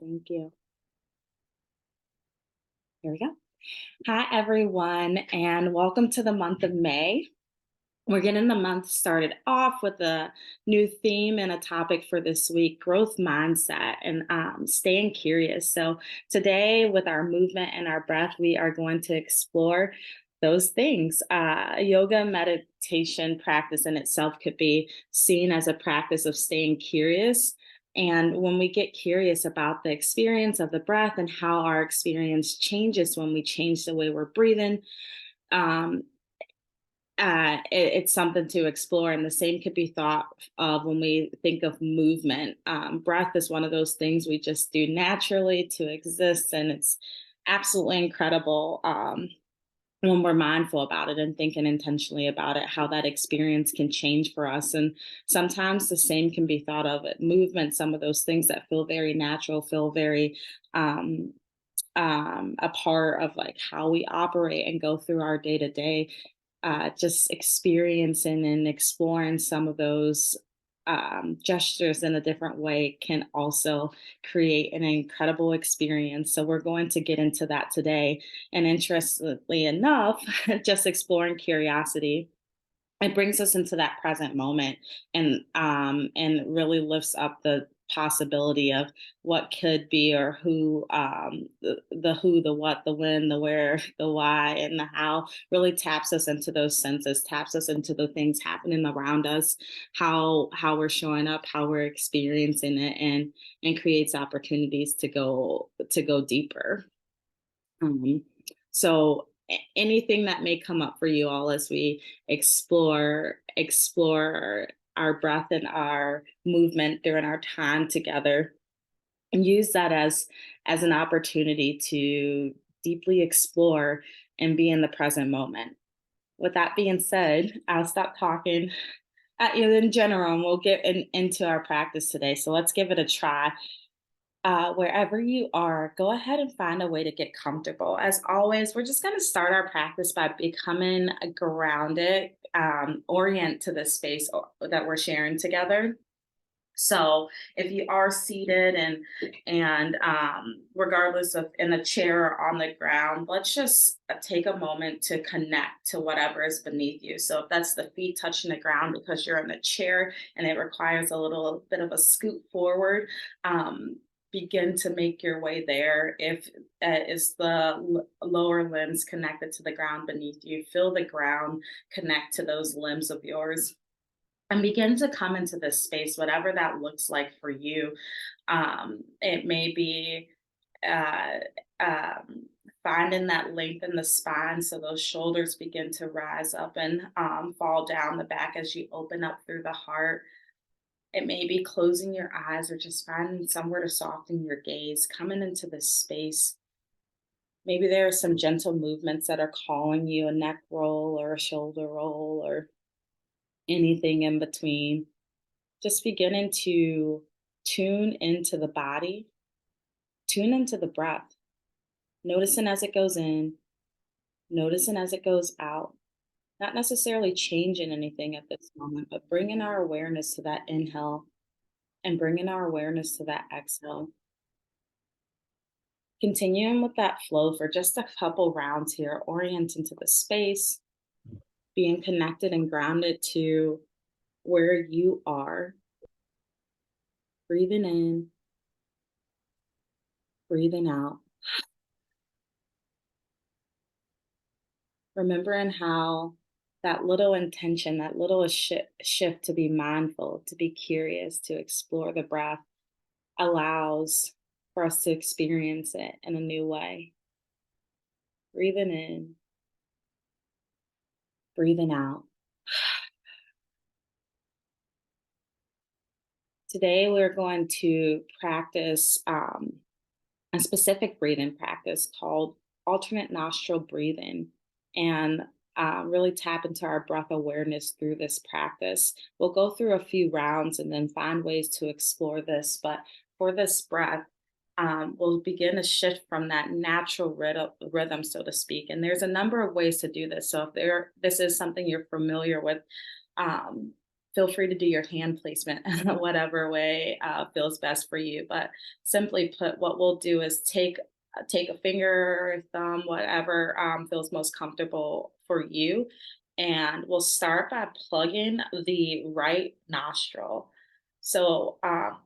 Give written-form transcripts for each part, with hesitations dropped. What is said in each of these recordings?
Thank you. Here we go. Hi, everyone, and welcome to the month of May. We're getting the month started off with a new theme and a topic for this week: growth mindset and staying curious. So, today, with our movement and our breath, we are going to explore those things. Yoga meditation practice in itself could be seen as a practice of staying curious. And when we get curious about the experience of the breath and how our experience changes when we change the way we're breathing, um, it's something to explore. And the same could be thought of when we think of movement. Breath is one of those things we just do naturally to exist, and it's absolutely incredible when we're mindful about it and thinking intentionally about it, how that experience can change for us. And sometimes the same can be thought of at movement. Some of those things that feel very natural feel very um, a part of like how we operate and go through our day to day, just experiencing and exploring some of those gestures in a different way can also create an incredible experience. So, we're going to get into that today. And interestingly enough, just exploring curiosity, it brings us into that present moment and really lifts up the possibility of what could be, or who, the who, the what, the when, the where, the why, and the how. Really taps us into those senses, taps us into the things happening around us, how we're showing up, how we're experiencing it, and creates opportunities to go deeper. So anything that may come up for you all as we explore our breath and our movement during our time together, and use that as an opportunity to deeply explore and be in the present moment. With that being said, I'll stop talking at you in general, and we'll get into our practice today. So let's give it a try. Wherever you are, go ahead and find a way to get comfortable. As always, we're just going to start our practice by becoming grounded, orient to the space that we're sharing together. So, if you are seated and regardless of in a chair or on the ground, let's just take a moment to connect to whatever is beneath you. So, if that's the feet touching the ground because you're in the chair and it requires a little bit of a scoot forward, begin to make your way there. If is the lower limbs connected to the ground beneath you, feel the ground connect to those limbs of yours, and begin to come into this space, whatever that looks like for you. It may be uh, finding that length in the spine, so those shoulders begin to rise up and fall down the back as you open up through the heart. It may be closing your eyes or just finding somewhere to soften your gaze, coming into this space. Maybe there are some gentle movements that are calling you, a neck roll or a shoulder roll or anything in between. Just beginning to tune into the body, tune into the breath, noticing as it goes in, noticing as it goes out. Not necessarily changing anything at this moment, but bringing our awareness to that inhale and bringing our awareness to that exhale. Continuing with that flow for just a couple rounds here, orienting to the space, being connected and grounded to where you are. Breathing in, breathing out. Remembering how that little intention, that little shift to be mindful, to be curious, to explore the breath allows for us to experience it in a new way. Breathing in, breathing out. Today, we're going to practice a specific breathing practice called alternate nostril breathing, and really tap into our breath awareness through this practice. We'll go through a few rounds and then find ways to explore this. But for this breath, we'll begin to shift from that natural rhythm, so to speak. And there's a number of ways to do this. So if this is something you're familiar with, um, Feel free to do your hand placement whatever way feels best for you. But simply put, what we'll do is take a finger, thumb, whatever feels most comfortable for you, and we'll start by plugging the right nostril. So,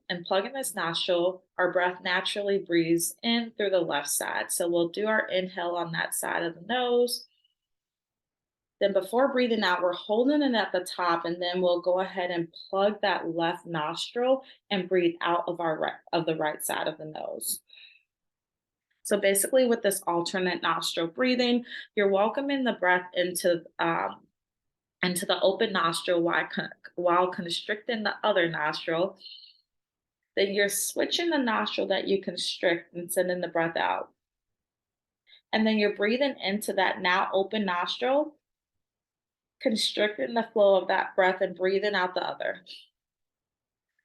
in plugging this nostril, our breath naturally breathes in through the left side. So we'll do our inhale on that side of the nose. Then before breathing out, we're holding it at the top, and then we'll go ahead and plug that left nostril and breathe out of the right side of the nose. So basically, with this alternate nostril breathing, you're welcoming the breath into the open nostril while constricting the other nostril. Then you're switching the nostril that you constrict and sending the breath out. And then you're breathing into that now open nostril, constricting the flow of that breath and breathing out the other.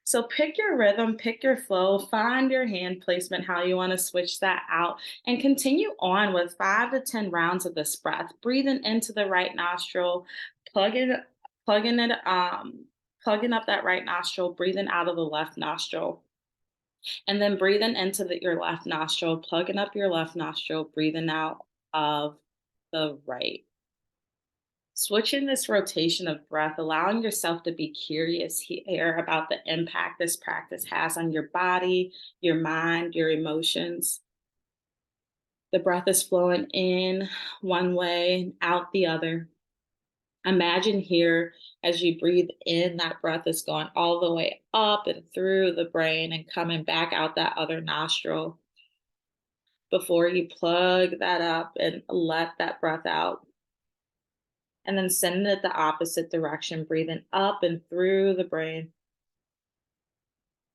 So pick your rhythm, pick your flow, find your hand placement, how you want to switch that out, and continue on with 5 to 10 rounds of this breath. Breathing into the right nostril, plugging, plugging it, plugging up that right nostril, breathing out of the left nostril, and then breathing into your left nostril, plugging up your left nostril, breathing out of the right. Switching this rotation of breath, allowing yourself to be curious here about the impact this practice has on your body, your mind, your emotions. The breath is flowing in one way, out the other. Imagine here as you breathe in, that breath is going all the way up and through the brain and coming back out that other nostril before you plug that up and let that breath out. And then send it the opposite direction, breathing up and through the brain.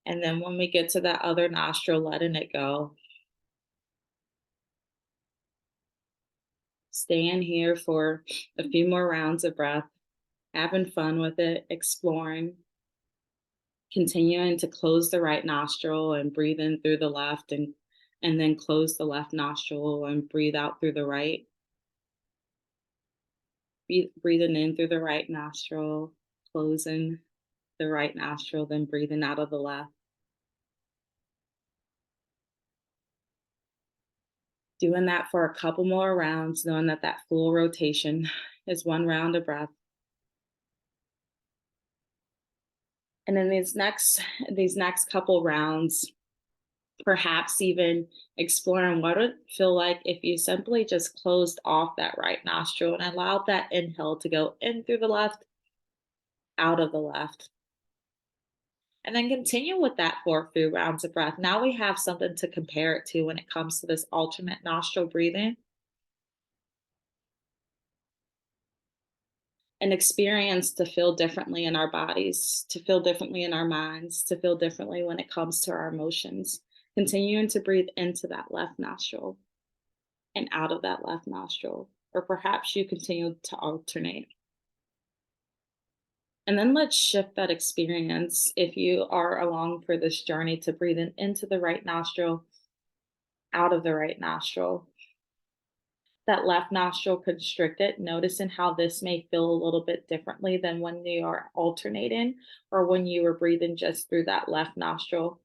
And then when we get to that other nostril, letting it go. Staying here for a few more rounds of breath, having fun with it, exploring, continuing to close the right nostril and breathe in through the left, and then close the left nostril and breathe out through the right. Breathing in through the right nostril, closing the right nostril, then breathing out of the left. Doing that for a couple more rounds, knowing that that full rotation is 1 round of breath. And then these next couple rounds, perhaps even exploring what it would feel like if you simply just closed off that right nostril and allowed that inhale to go in through the left, out of the left. And then continue with that for a few rounds of breath. Now we have something to compare it to when it comes to this alternate nostril breathing. An experience to feel differently in our bodies, to feel differently in our minds, to feel differently when it comes to our emotions. Continuing to breathe into that left nostril and out of that left nostril, or perhaps you continue to alternate. And then let's shift that experience if you are along for this journey to breathing into the right nostril, out of the right nostril. That left nostril constricted, noticing how this may feel a little bit differently than when you are alternating or when you were breathing just through that left nostril.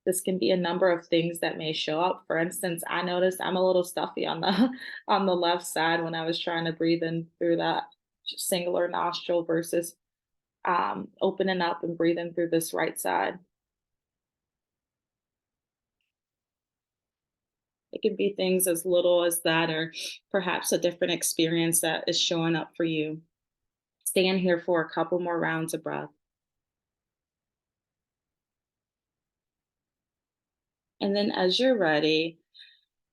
This can be a number of things that may show up. For instance, I noticed I'm a little stuffy on the on the left side when I was trying to breathe in through that singular nostril versus opening up and breathing through this right side. It can be things as little as that, or perhaps a different experience that is showing up for you. Stand here for a couple more rounds of breath. And then, as you're ready,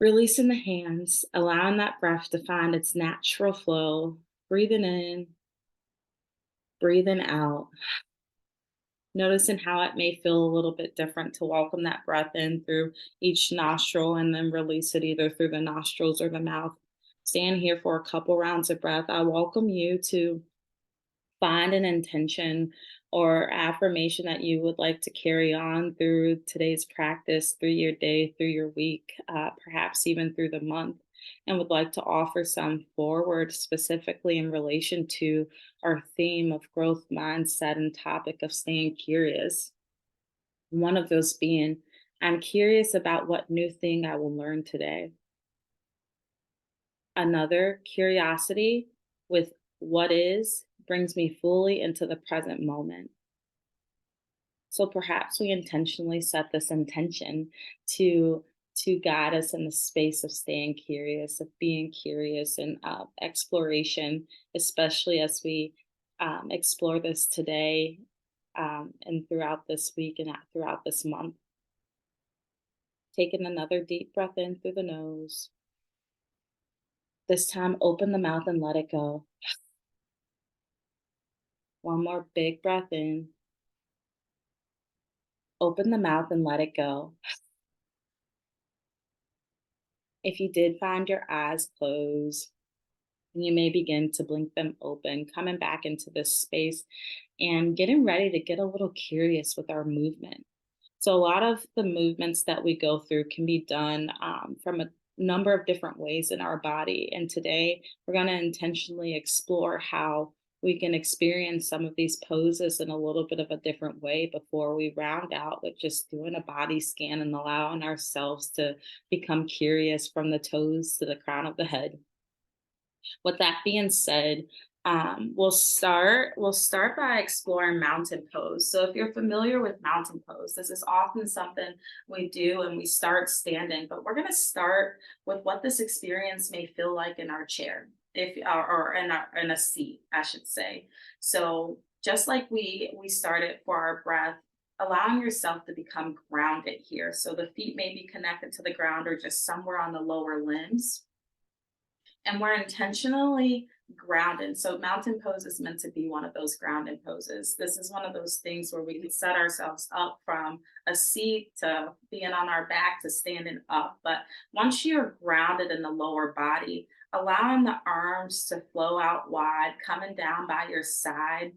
releasing the hands, allowing that breath to find its natural flow, breathing in, breathing out. Noticing how it may feel a little bit different to welcome that breath in through each nostril and then release it either through the nostrils or the mouth. Stand here for a couple rounds of breath. I welcome you to find an intention or affirmation that you would like to carry on through today's practice, through your day, through your week, perhaps even through the month. and would like to offer some forward specifically in relation to our theme of growth mindset and topic of staying curious. One of those being, I'm curious about what new thing I will learn today. Another, curiosity with what is brings me fully into the present moment. So perhaps we intentionally set this intention to guide us in the space of staying curious, of being curious, and exploration, especially as we explore this today and throughout this week and throughout this month. Taking another deep breath in through the nose. This time, open the mouth and let it go. One more big breath in. Open the mouth and let it go. If you did find your eyes closed, you may begin to blink them open, coming back into this space and getting ready to get a little curious with our movement. So, a lot of the movements that we go through can be done from a number of different ways in our body. And today, we're going to intentionally explore how we can experience some of these poses in a little bit of a different way before we round out with just doing a body scan and allowing ourselves to become curious from the toes to the crown of the head. With that being said, we'll start by exploring mountain pose. So if you're familiar with mountain pose, this is often something we do and we start standing, but we're going to start with what this experience may feel like in our chair, if or in a seat, I should say. So just like we started for our breath, allowing yourself to become grounded here. So the feet may be connected to the ground or just somewhere on the lower limbs, and we're intentionally grounded. So mountain pose is meant to be one of those grounded poses. This is one of those things where we can set ourselves up from a seat to being on our back to standing up. But once you're grounded in the lower body, allowing the arms to flow out wide, coming down by your side.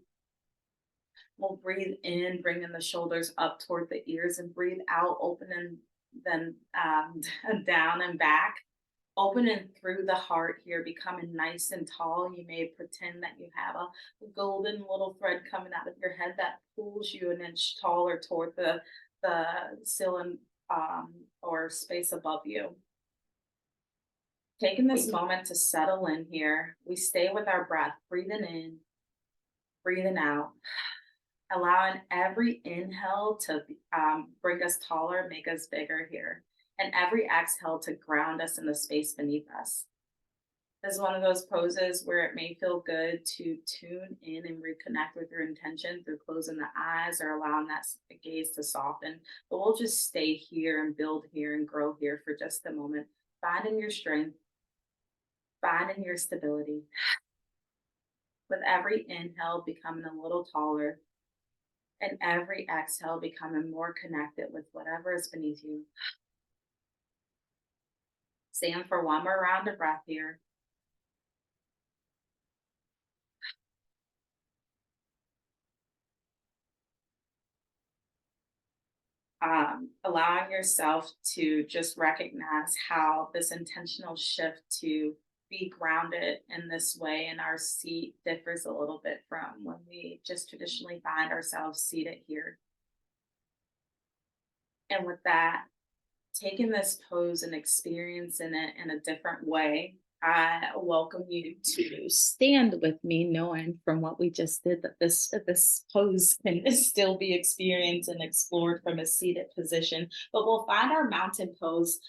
We'll breathe in, bringing the shoulders up toward the ears, and breathe out, opening them down and back, opening through the heart here, becoming nice and tall. You may pretend that you have a golden little thread coming out of your head that pulls you an inch taller toward the ceiling or space above you. Taking this moment to settle in here, we stay with our breath, breathing in, breathing out, allowing every inhale to bring us taller, make us bigger here, and every exhale to ground us in the space beneath us. This is one of those poses where it may feel good to tune in and reconnect with your intention through closing the eyes or allowing that gaze to soften. But we'll just stay here and build here and grow here for just a moment, finding your strength, finding your stability. With every inhale, becoming a little taller, and every exhale, becoming more connected with whatever is beneath you. Stand for one more round of breath here. Allowing yourself to just recognize how this intentional shift to be grounded in this way in our seat differs a little bit from when we just traditionally find ourselves seated here. And with that, taking this pose and experiencing it in a different way, I welcome you to stand with me, knowing from what we just did that this pose can still be experienced and explored from a seated position. But we'll find our mountain pose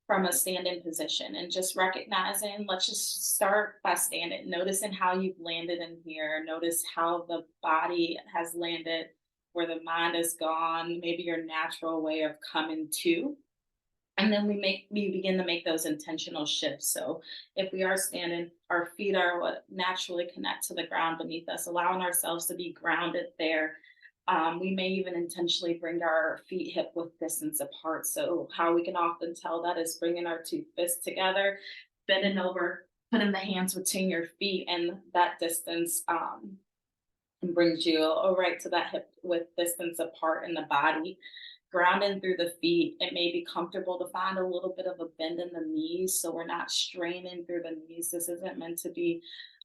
from a standing position and just recognizing. Let's just start by standing, noticing how you've landed in here. Notice how the body has landed, where the mind is gone. Maybe your natural way of coming to. And then we begin to make those intentional shifts. So if we are standing, our feet are what naturally connect to the ground beneath us, allowing ourselves to be grounded there. We may even intentionally bring our feet hip width distance apart. So how we can often tell that is bringing our two fists together, bending over, putting the hands between your feet, and that distance brings you right to that hip width distance apart in the body. Grounding through the feet, it may be comfortable to find a little bit of a bend in the knees so we're not straining through the knees. This isn't meant to be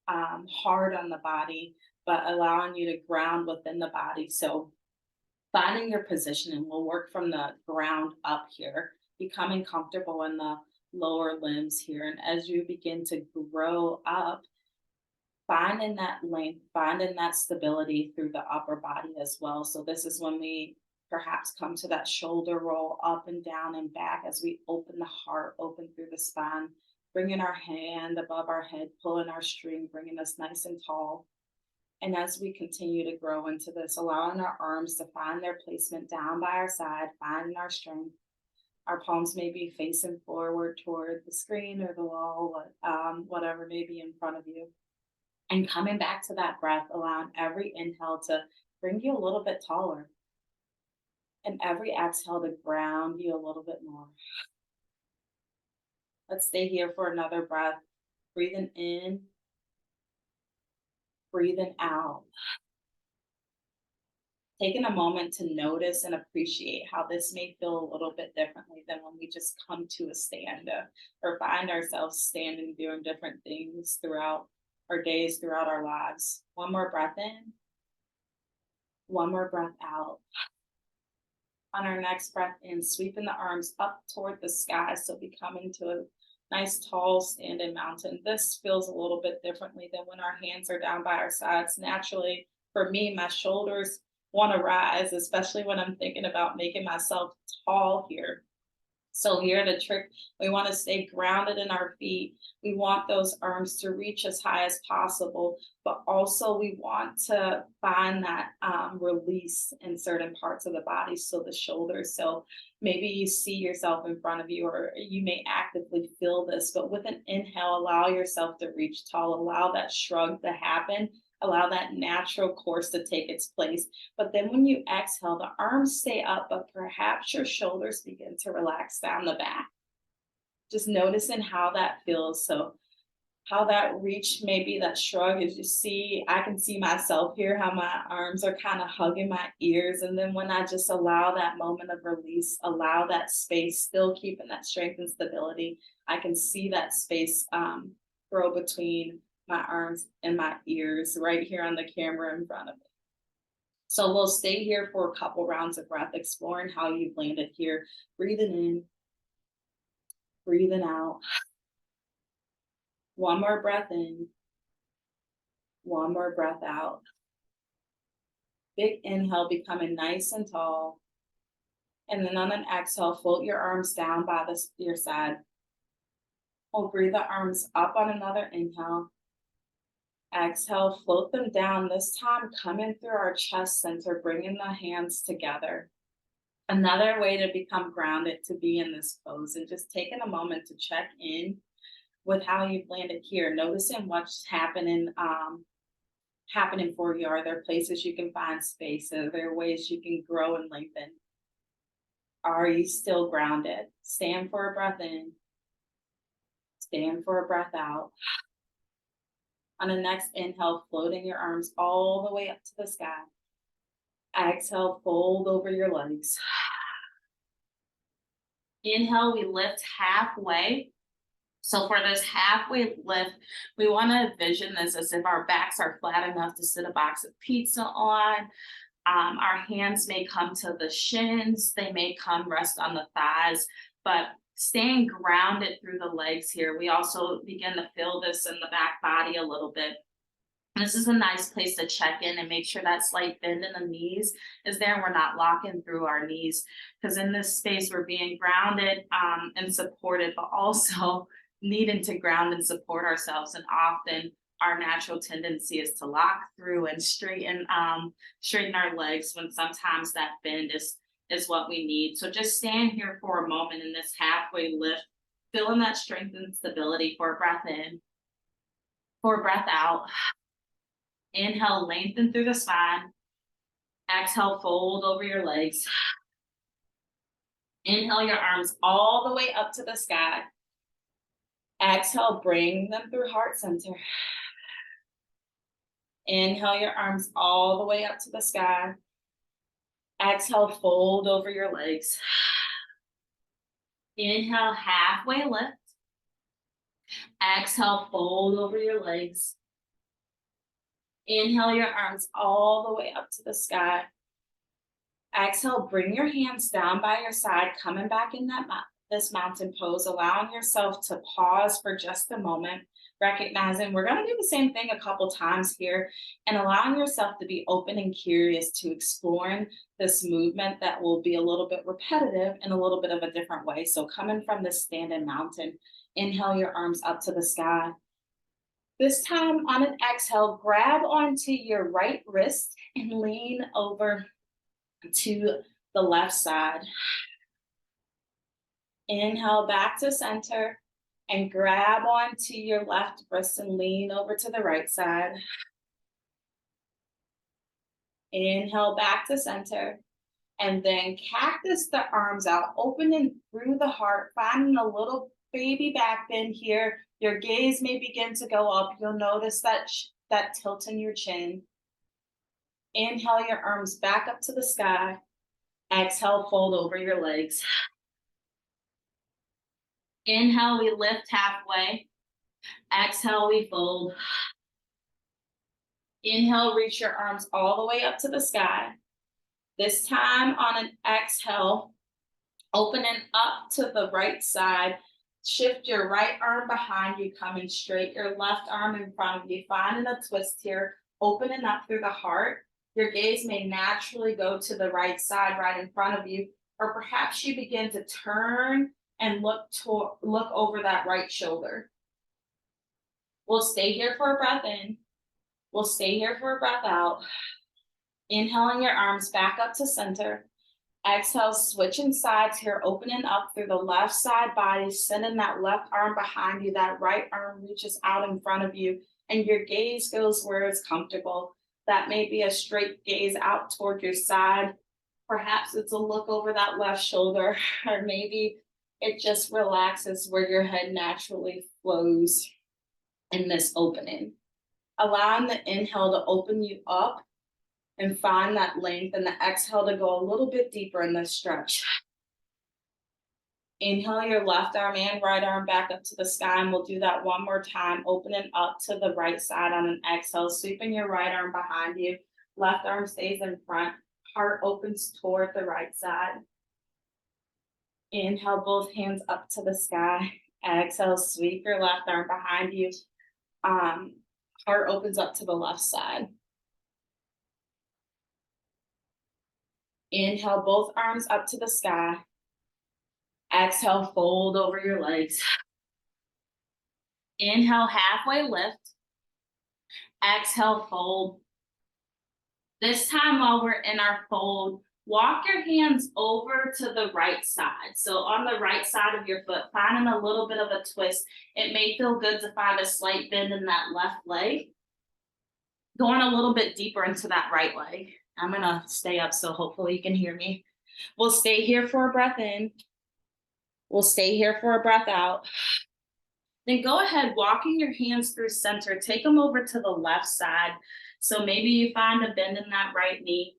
hard on the body, but allowing you to ground within the body. So finding your position, and we'll work from the ground up here, becoming comfortable in the lower limbs here. And as you begin to grow up, finding that length, finding that stability through the upper body as well. So this is when we perhaps come to that shoulder roll up and down and back as we open the heart, open through the spine, bringing our hand above our head, pulling our string, bringing us nice and tall. And as we continue to grow into this, allowing our arms to find their placement down by our side, finding our strength. Our palms may be facing forward toward the screen or the wall, whatever may be in front of you. And coming back to that breath, allowing every inhale to bring you a little bit taller, and every exhale to ground you a little bit more. Let's stay here for another breath. Breathing in, breathing out. Taking a moment to notice and appreciate how this may feel a little bit differently than when we just come to a stand or find ourselves standing doing different things throughout our days, throughout our lives. One more breath in, one more breath out. On our next breath in, sweeping the arms up toward the sky, so we come into a nice tall standing mountain. This feels a little bit differently than when our hands are down by our sides. Naturally, for me, my shoulders want to rise, especially when I'm thinking about making myself tall here. So here the trick, we want to stay grounded in our feet. We want those arms to reach as high as possible, but also we want to find that release in certain parts of the body. So the shoulders, so maybe you see yourself in front of you, or you may actively feel this, but with an inhale, allow yourself to reach tall, allow that shrug to happen. Allow that natural course to take its place. But then when you exhale, the arms stay up, but perhaps your shoulders begin to relax down the back. Just noticing how that feels. So how that reach, maybe that shrug, as you see, I can see myself here, how my arms are kind of hugging my ears. And then when I just allow that moment of release, allow that space, still keeping that strength and stability, I can see that space grow between my arms and my ears right here on the camera in front of me. So we'll stay here for a couple rounds of breath, exploring how you've landed here. Breathing in, breathing out. One more breath in, one more breath out. Big inhale, becoming nice and tall. And then on an exhale, float your arms down by your side. We'll breathe the arms up on another inhale. Exhale, float them down, this time coming through our chest center, bringing the hands together. Another way to become grounded, to be in this pose, and just taking a moment to check in with how you've landed here, noticing what's happening for you. Are there places you can find space? Are there ways you can grow and lengthen? Are you still grounded? Stand for a breath in, stand for a breath out. On the next inhale, floating your arms all the way up to the sky. Exhale, fold over your legs. Inhale, we lift halfway. So for this halfway lift, we want to envision this as if our backs are flat enough to sit a box of pizza on. Our hands may come to the shins, they may come rest on the thighs, but staying grounded through the legs here. We also begin to feel this in the back body a little bit. This is a nice place to check in and make sure that slight bend in the knees is there. We're not locking through our knees, because in this space we're being grounded and supported, but also needing to ground and support ourselves. And often our natural tendency is to lock through and straighten our legs, when sometimes that bend is what we need. So just stand here for a moment in this halfway lift, feeling that strength and stability. For a breath in, for a breath out. Inhale, lengthen through the spine. Exhale, fold over your legs. Inhale your arms all the way up to the sky. Exhale, bring them through heart center. Inhale your arms all the way up to the sky. Exhale, fold over your legs. Inhale, halfway lift. Exhale, fold over your legs. Inhale your arms all the way up to the sky. Exhale, bring your hands down by your side, coming back in this mountain pose, allowing yourself to pause for just a moment, recognizing we're going to do the same thing a couple times here, and allowing yourself to be open and curious to exploring this movement that will be a little bit repetitive in a little bit of a different way. So coming from this standing mountain, inhale your arms up to the sky. This time on an exhale, grab onto your right wrist and lean over to the left side. Inhale back to center and grab onto your left wrist and lean over to the right side. Inhale back to center and then cactus the arms out, opening through the heart, finding a little baby back bend here. Your gaze may begin to go up. You'll notice that tilt in your chin. Inhale your arms back up to the sky. Exhale, fold over your legs. Inhale, we lift halfway. Exhale, we fold. Inhale, reach your arms all the way up to the sky. This time on an exhale, opening up to the right side. Shift your right arm behind you, coming straight, your left arm in front of you, finding a twist here, opening up through the heart. Your gaze may naturally go to the right side right in front of you, or perhaps you begin to turn and look over that right shoulder. We'll stay here for a breath in. We'll stay here for a breath out. Inhaling your arms back up to center. Exhale, switching sides here, opening up through the left side body, sending that left arm behind you, that right arm reaches out in front of you, and your gaze goes where it's comfortable. That may be a straight gaze out toward your side. Perhaps it's a look over that left shoulder, or maybe it just relaxes where your head naturally flows in this opening. Allowing the inhale to open you up and find that length, and the exhale to go a little bit deeper in this stretch. Inhale your left arm and right arm back up to the sky, and we'll do that one more time, opening up to the right side on an exhale, sweeping your right arm behind you, left arm stays in front, heart opens toward the right side. Inhale, both hands up to the sky. Exhale, sweep your left arm behind you. Heart opens up to the left side. Inhale, both arms up to the sky. Exhale, fold over your legs. Inhale, halfway lift. Exhale, fold. This time while we're in our fold, walk your hands over to the right side. So on the right side of your foot, finding a little bit of a twist. It may feel good to find a slight bend in that left leg. Going a little bit deeper into that right leg. I'm gonna stay up so hopefully you can hear me. We'll stay here for a breath in. We'll stay here for a breath out. Then go ahead, walking your hands through center, take them over to the left side. So maybe you find a bend in that right knee,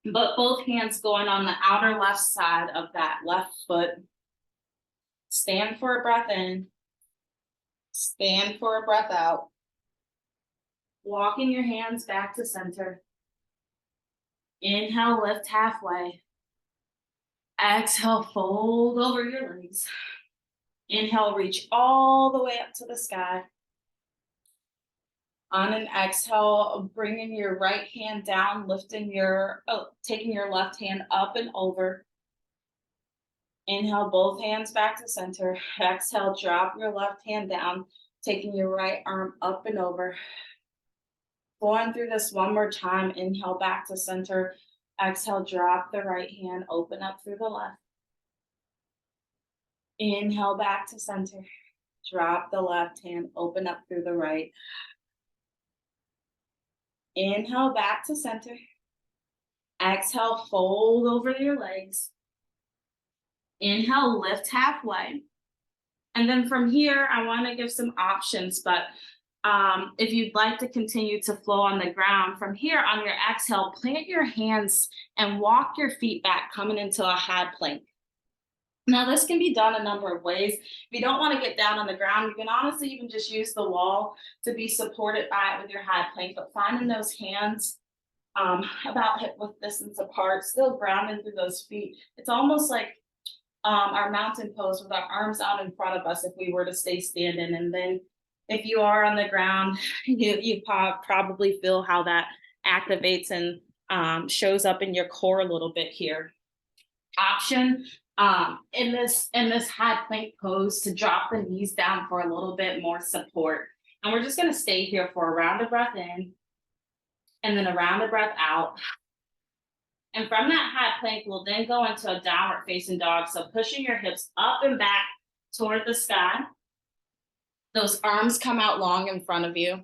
but both hands going on the outer left side of that left foot. Stand for a breath in. Stand for a breath out. Walking your hands back to center. Inhale, lift halfway. Exhale, fold over your legs. Inhale, reach all the way up to the sky. On an exhale, bringing your right hand down, taking your left hand up and over. Inhale, both hands back to center. Exhale, drop your left hand down, taking your right arm up and over. Going through this one more time, inhale back to center. Exhale, drop the right hand, open up through the left. Inhale back to center. Drop the left hand, open up through the right. Inhale back to center. Exhale, fold over your legs. Inhale, lift halfway. And then from here, I want to give some options, but If you'd like to continue to flow on the ground, from here on your exhale, plant your hands and walk your feet back, coming into a high plank. Now, this can be done a number of ways. If you don't want to get down on the ground, you can honestly even just use the wall to be supported by it with your high plank, but finding those hands about hip width distance apart, still grounding through those feet. It's almost like our mountain pose with our arms out in front of us if we were to stay standing. And then if you are on the ground, you probably feel how that activates and shows up in your core a little bit here. Option in this high plank pose to drop the knees down for a little bit more support. And we're just going to stay here for a round of breath in and then a round of breath out. And from that high plank, we'll then go into a downward facing dog. So pushing your hips up and back toward the sky. Those arms come out long in front of you.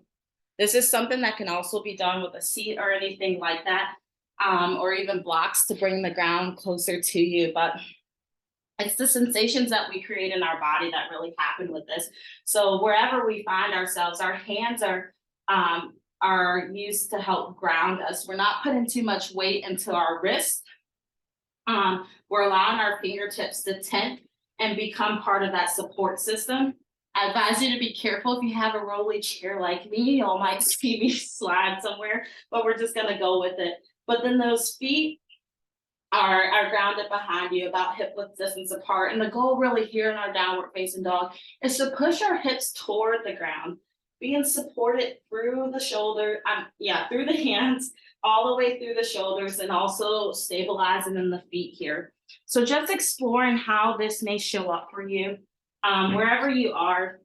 This is something that can also be done with a seat or anything like that, or even blocks to bring the ground closer to you. But it's the sensations that we create in our body that really happen with this. So wherever we find ourselves, our hands are used to help ground us. We're not putting too much weight into our wrists. We're allowing our fingertips to tent and become part of that support system. I advise you to be careful if you have a rolly chair like me. You all might see me slide somewhere, but we're just going to go with it. But then those feet are grounded behind you, about hip width distance apart. And the goal really here in our downward facing dog is to push our hips toward the ground, being supported through the shoulder, through the hands, all the way through the shoulders, and also stabilizing in the feet here. So just exploring how this may show up for you. Wherever you are,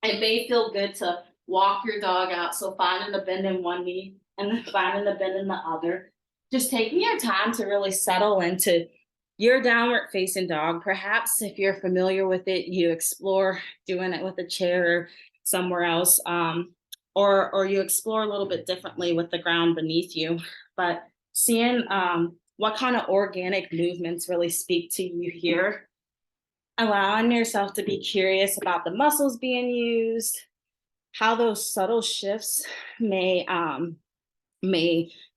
it may feel good to walk your dog out. So finding the bend in one knee and then finding the bend in the other. Just taking your time to really settle into your downward facing dog. Perhaps if you're familiar with it, you explore doing it with a chair or somewhere else, or you explore a little bit differently with the ground beneath you. But seeing what kind of organic movements really speak to you here, allowing yourself to be curious about the muscles being used, how those subtle shifts may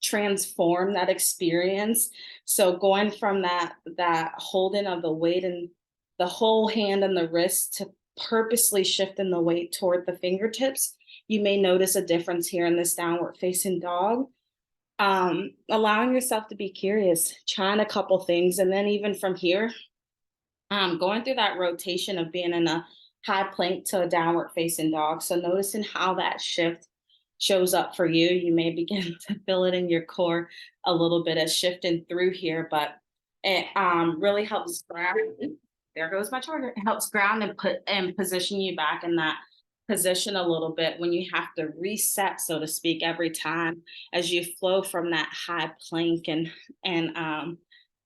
transform that experience. So going from that holding of the weight and the whole hand and the wrist to purposely shifting the weight toward the fingertips, you may notice a difference here in this downward facing dog. Allowing yourself to be curious, trying a couple things, and then even from here, going through that rotation of being in a high plank to a downward facing dog. So noticing how that shift shows up for you. You may begin to feel it in your core a little bit as shifting through here, but it really helps ground. There goes my charger. It helps ground and put and position you back in that position a little bit when you have to reset, so to speak, every time as you flow from that high plank and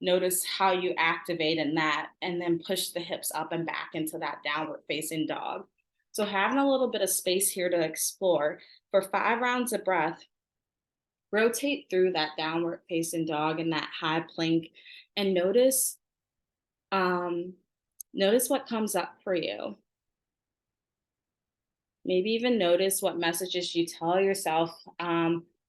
notice how you activate in that, and then push the hips up and back into that downward facing dog. So having a little bit of space here to explore. For 5 rounds of breath, rotate through that downward facing dog and that high plank, and notice what comes up for you. Maybe even notice what messages you tell yourself.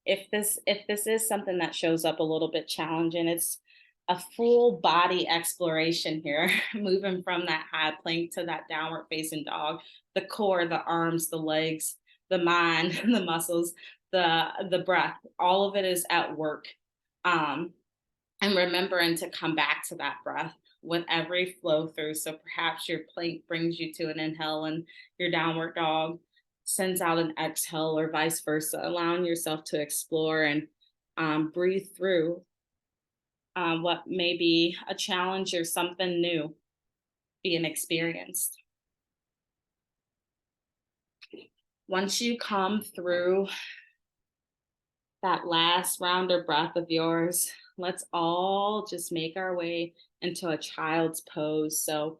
If this is something that shows up a little bit challenging, it's a full body exploration here, moving from that high plank to that downward facing dog. The core, the arms, the legs, the mind, the muscles, the breath, all of it is at work. And remembering to come back to that breath with every flow through. So perhaps your plank brings you to an inhale and your downward dog sends out an exhale, or vice versa, allowing yourself to explore and breathe through what may be a challenge or something new being experienced. Once you come through that last round of breath of yours, let's all just make our way into a child's pose. So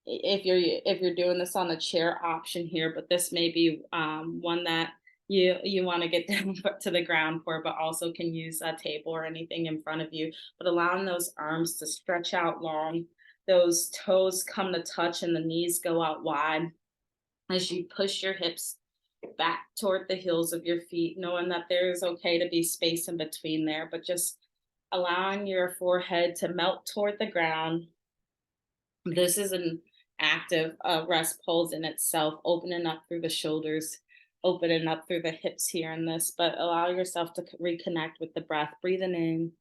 if you're doing this on a chair, option here, but this may be one that you want to get down to the ground for, but also can use a table or anything in front of you. But allowing those arms to stretch out long, those toes come to touch and the knees go out wide. as you push your hips back toward the heels of your feet, knowing that there is okay to be space in between there, but just allowing your forehead to melt toward the ground. This is an active rest pose in itself, opening up through the shoulders, opening up through the hips here in this, but allow yourself to reconnect with the breath, breathing in,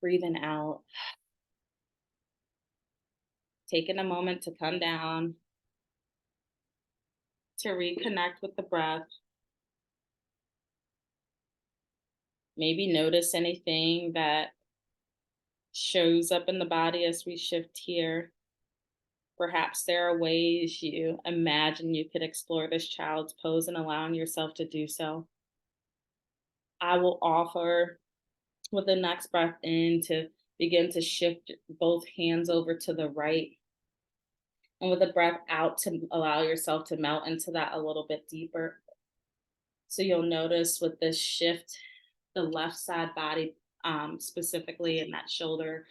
breathing out, taking a moment to come down, to reconnect with the breath. Maybe notice anything that shows up in the body as we shift here. Perhaps there are ways you imagine you could explore this child's pose and allowing yourself to do so. I will offer with the next breath in to begin to shift both hands over to the right. And with the breath out to allow yourself to melt into that a little bit deeper. So you'll notice with this shift, the left side body, specifically in that shoulder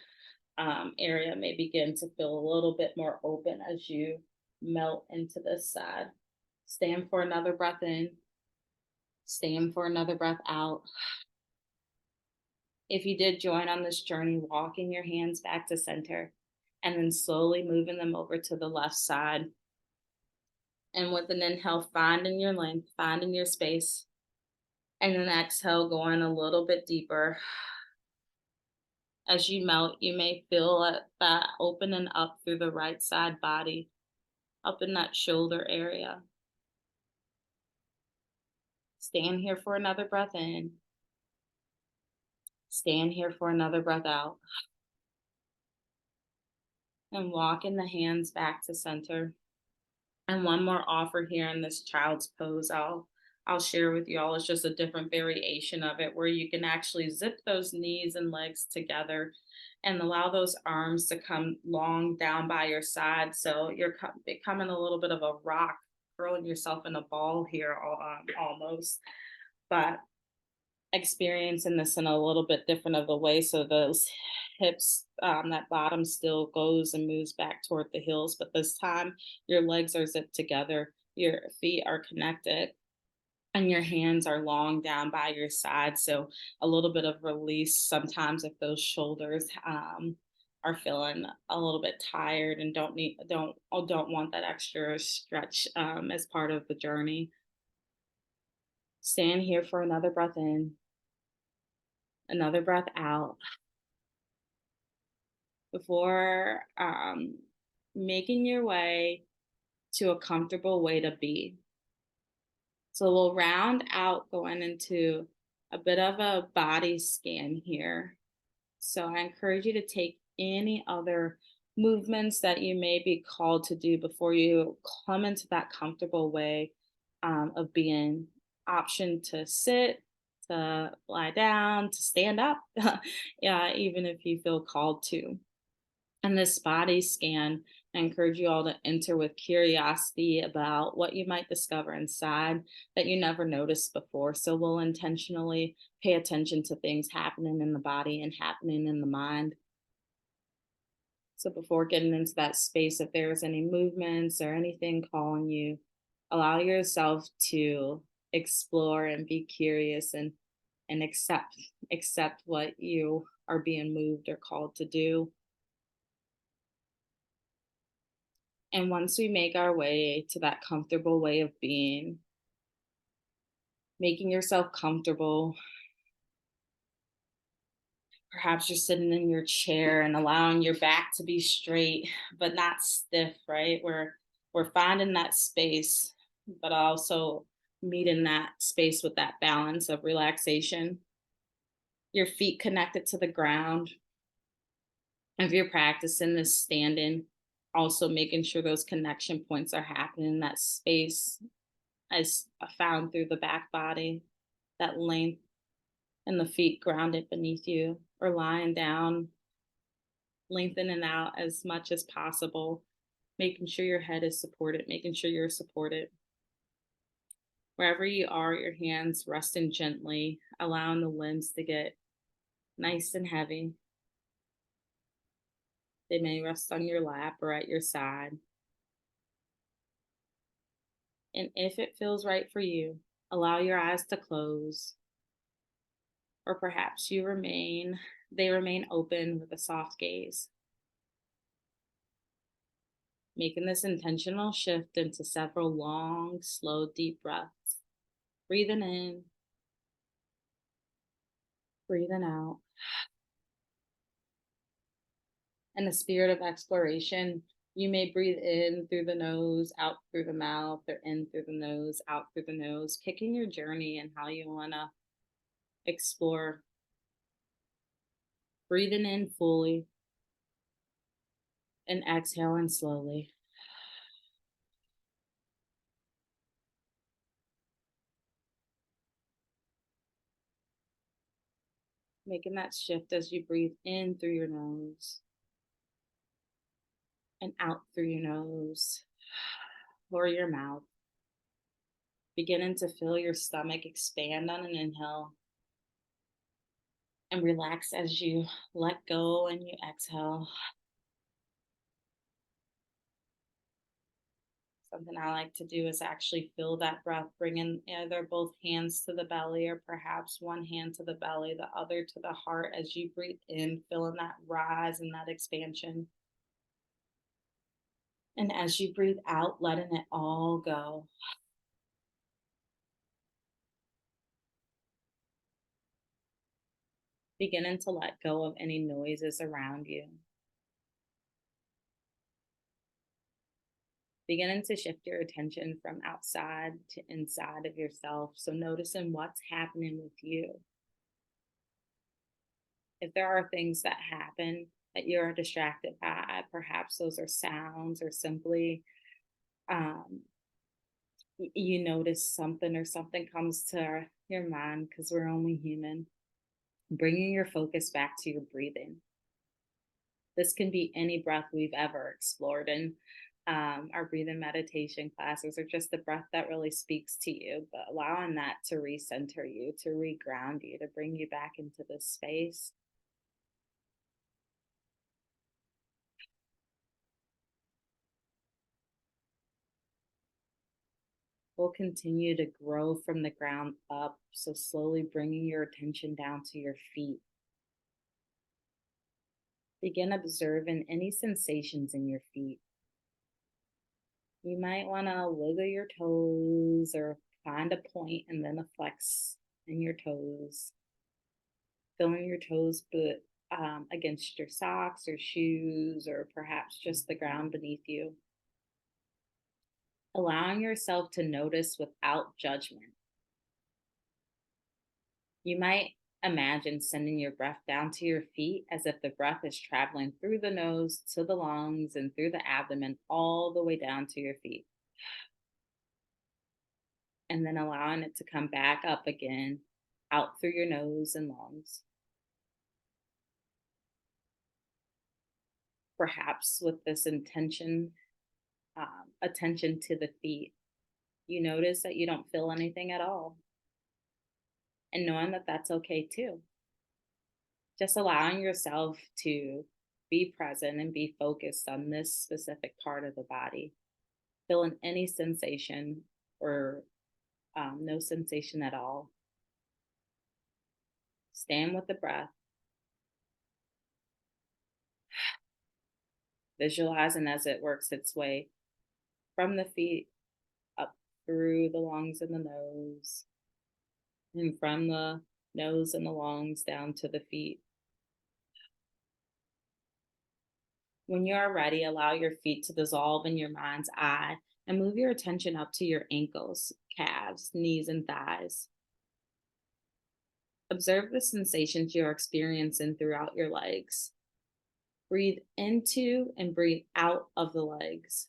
area, may begin to feel a little bit more open as you melt into this side. Stand for another breath in. Stand for another breath out. If you did join on this journey, walking your hands back to center and then slowly moving them over to the left side. And with an inhale, finding your length, finding your space. And an exhale, going a little bit deeper. As you melt, you may feel that opening up through the right side body, up in that shoulder area. Stand here for another breath in. Stand here for another breath out. And walking the hands back to center. And one more offer here in this child's pose I'll share with you all. It's just a different variation of it where you can actually zip those knees and legs together and allow those arms to come long down by your side. So you're becoming a little bit of a rock, curling yourself in a ball here almost. But experiencing this in a little bit different of a way. So those hips, that bottom still goes and moves back toward the heels, but this time your legs are zipped together, your feet are connected, and your hands are long down by your side. So a little bit of release sometimes if those shoulders are feeling a little bit tired and don't want that extra stretch as part of the journey. Stand here for another breath in. Another breath out before making your way to a comfortable way to be. So we'll round out going into a bit of a body scan here. So I encourage you to take any other movements that you may be called to do before you come into that comfortable way of being. Option to sit, to lie down, to stand up, yeah, even if you feel called to. And this body scan, I encourage you all to enter with curiosity about what you might discover inside that you never noticed before. So we'll intentionally pay attention to things happening in the body and happening in the mind. So before getting into that space, if there's any movements or anything calling you, allow yourself to explore and be curious and accept what you are being moved or called to do. And once we make our way to that comfortable way of being, making yourself comfortable, perhaps you're sitting in your chair and allowing your back to be straight but not stiff, right? We're finding that space, but also meeting that space with that balance of relaxation. Your feet connected to the ground. If you're practicing this standing, also making sure those connection points are happening in that space as found through the back body, that length, and the feet grounded beneath you, or lying down, lengthening out as much as possible, making sure your head is supported, making sure you're supported. Wherever you are, your hands resting gently, allowing the limbs to get nice and heavy. They may rest on your lap or at your side. And if it feels right for you, allow your eyes to close, or perhaps they remain open with a soft gaze, making this intentional shift into several long, slow, deep breaths. Breathing in, breathing out. In the spirit of exploration, you may breathe in through the nose, out through the mouth, or in through the nose, out through the nose, picking your journey and how you want to explore. Breathing in fully and exhaling slowly. Making that shift as you breathe in through your nose and out through your nose or your mouth. Beginning to feel your stomach expand on an inhale and relax as you let go and you exhale. Something I like to do is actually feel that breath, bringing either both hands to the belly or perhaps one hand to the belly, the other to the heart as you breathe in, feeling that rise and that expansion. And as you breathe out, letting it all go. Beginning to let go of any noises around you. Beginning to shift your attention from outside to inside of yourself. So noticing what's happening with you. If there are things that happen that you're distracted by, perhaps those are sounds or simply um, you notice something or something comes to your mind because we're only human. Bringing your focus back to your breathing. This can be any breath we've ever explored in our breathing meditation classes, or just the breath that really speaks to you, but allowing that to recenter you, to reground you, to bring you back into this space. Will continue to grow from the ground up, so slowly bringing your attention down to your feet. Begin observing any sensations in your feet. You might want to wiggle your toes or find a point and then a flex in your toes. Feeling your toes but against your socks or shoes or perhaps just the ground beneath you. Allowing yourself to notice without judgment. You might imagine sending your breath down to your feet as if the breath is traveling through the nose to the lungs and through the abdomen all the way down to your feet. And then allowing it to come back up again out through your nose and lungs. Perhaps with this attention to the feet, you notice that you don't feel anything at all. And knowing that that's okay too. Just allowing yourself to be present and be focused on this specific part of the body. Feeling any sensation or no sensation at all. Stand with the breath. Visualizing as it works its way from the feet up through the lungs and the nose, and from the nose and the lungs down to the feet. When you are ready, allow your feet to dissolve in your mind's eye and move your attention up to your ankles, calves, knees, and thighs. Observe the sensations you're experiencing throughout your legs. Breathe into and breathe out of the legs.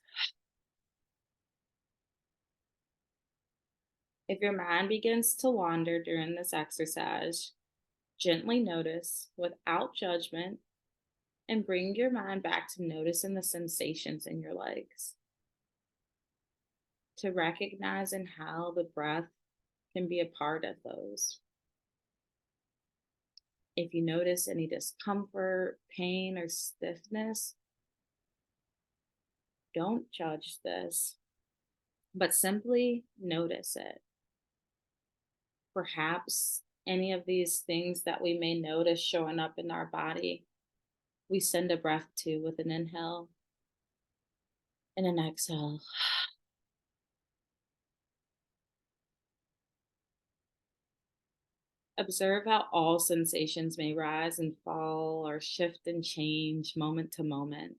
If your mind begins to wander during this exercise, gently notice without judgment and bring your mind back to noticing the sensations in your legs. To recognizing how the breath can be a part of those. If you notice any discomfort, pain, or stiffness, don't judge this. but simply notice it. Perhaps any of these things that we may notice showing up in our body, we send a breath to with an inhale and an exhale. Observe how all sensations may rise and fall or shift and change moment to moment.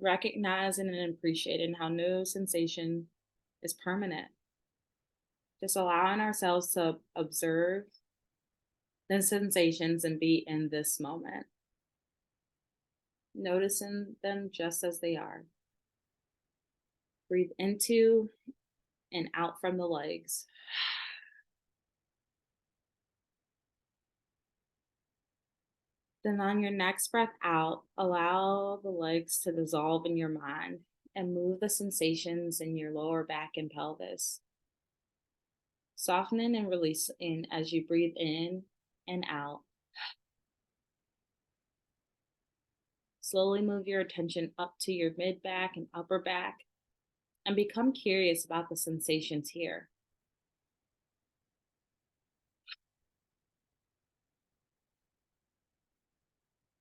Recognizing and appreciating how no sensation is permanent. Just allowing ourselves to observe the sensations and be in this moment, noticing them just as they are. Breathe into and out from the legs. Then, on your next breath out, allow the legs to dissolve in your mind and move the sensations in your lower back and pelvis. Softening and releasing as you breathe in and out. Slowly move your attention up to your mid back and upper back and become curious about the sensations here.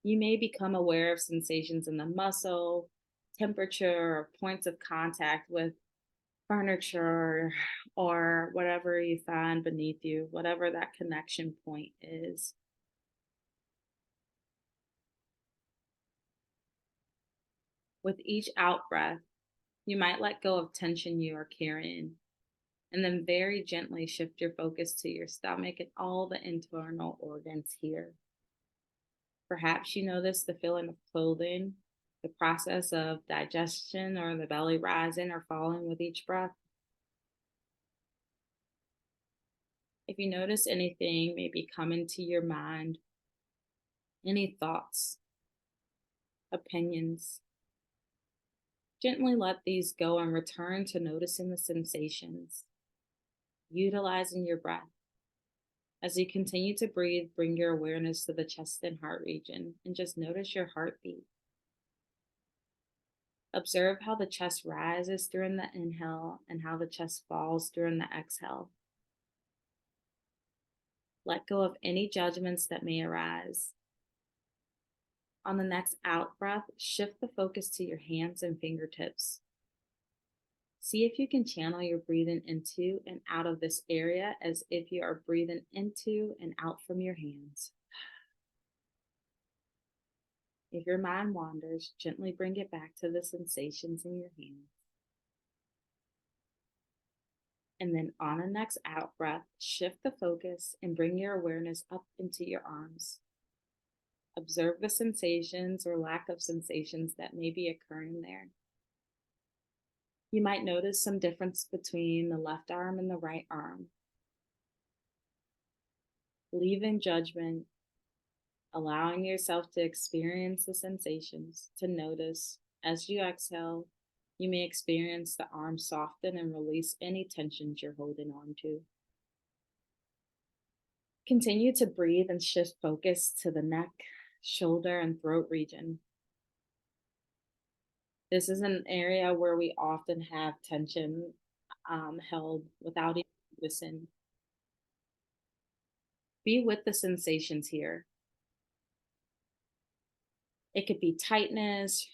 You may become aware of sensations in the muscle, temperature, or points of contact with furniture or whatever you find beneath you, whatever that connection point is. With each out breath, you might let go of tension you are carrying and then very gently shift your focus to your stomach and all the internal organs here. Perhaps you notice the feeling of clothing, the process of digestion, or the belly rising or falling with each breath. If you notice anything maybe coming to your mind, any thoughts, opinions, gently let these go and return to noticing the sensations, utilizing your breath. As you continue to breathe, bring your awareness to the chest and heart region and just notice your heartbeat. Observe how the chest rises during the inhale and how the chest falls during the exhale. Let go of any judgments that may arise. On the next out breath, shift the focus to your hands and fingertips. See if you can channel your breathing into and out of this area as if you are breathing into and out from your hands. If your mind wanders, gently bring it back to the sensations in your hands. And then on the next out breath, shift the focus and bring your awareness up into your arms. Observe the sensations or lack of sensations that may be occurring there. You might notice some difference between the left arm and the right arm. Leaving judgment, allowing yourself to experience the sensations, to notice. As you exhale, you may experience the arm soften and release any tensions you're holding on to. Continue to breathe and shift focus to the neck, shoulder, and throat region. This is an area where we often have tension held without even noticing. Be with the sensations here. It could be tightness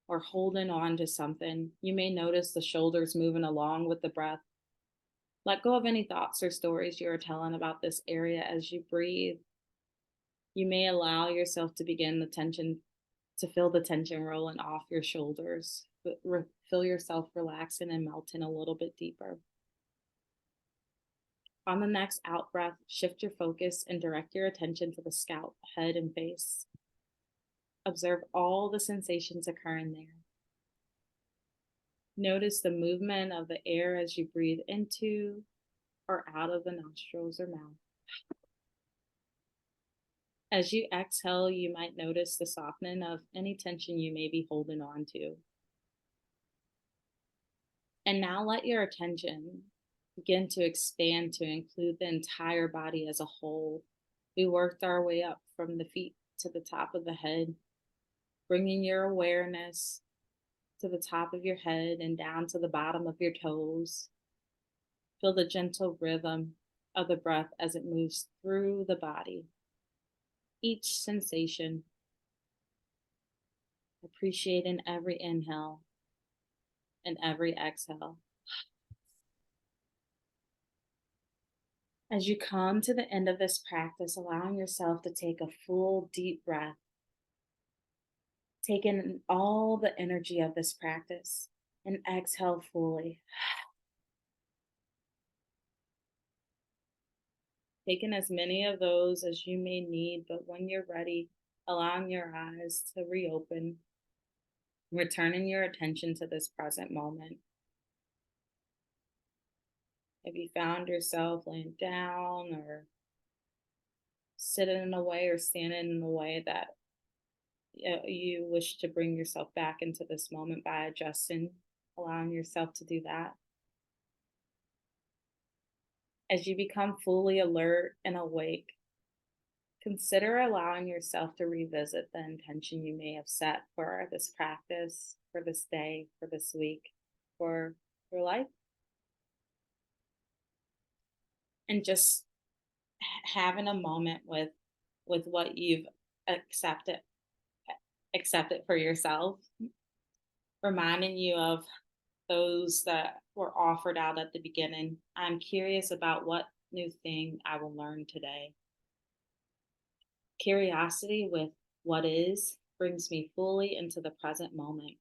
or holding on to something. You may notice the shoulders moving along with the breath. Let go of any thoughts or stories you are telling about this area as you breathe. You may allow yourself to begin the tension, to feel the tension rolling off your shoulders. Feel yourself relaxing and melting a little bit deeper. On the next out breath, shift your focus and direct your attention to the scalp, head, and face. Observe all the sensations occurring there. Notice the movement of the air as you breathe into or out of the nostrils or mouth. As you exhale, you might notice the softening of any tension you may be holding on to. And now let your attention begin to expand to include the entire body as a whole. We worked our way up from the feet to the top of the head, bringing your awareness to the top of your head and down to the bottom of your toes. Feel the gentle rhythm of the breath as it moves through the body. Each sensation, appreciating every inhale and every exhale. As you come to the end of this practice, allowing yourself to take a full deep breath, take in all the energy of this practice, and exhale fully. Taking as many of those as you may need, but when you're ready, allowing your eyes to reopen, returning your attention to this present moment. If you found yourself laying down or sitting in a way or standing in a way that you wish to bring yourself back into this moment by adjusting, allowing yourself to do that. As you become fully alert and awake, consider allowing yourself to revisit the intention you may have set for this practice, for this day, for this week, for your life. And just having a moment with what you've accepted accepted for yourself, reminding you of those that were offered out at the beginning. I'm curious about what new thing I will learn today. Curiosity with what is brings me fully into the present moment.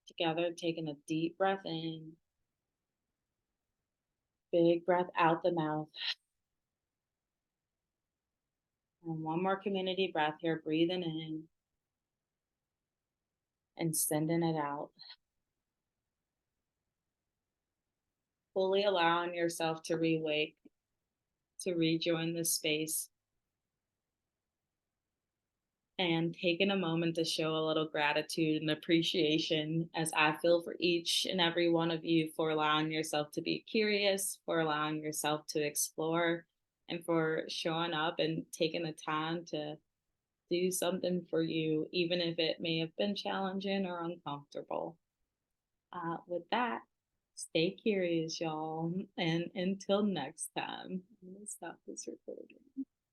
Together, taking a deep breath in, big breath out the mouth. And one more community breath here, breathing in and sending it out. Fully allowing yourself to re-wake, to rejoin this space, and taking a moment to show a little gratitude and appreciation as I feel for each and every one of you for allowing yourself to be curious, for allowing yourself to explore, and for showing up and taking the time to do something for you, even if it may have been challenging or uncomfortable. With that, stay curious, y'all. And until next time, I'm going to stop this recording.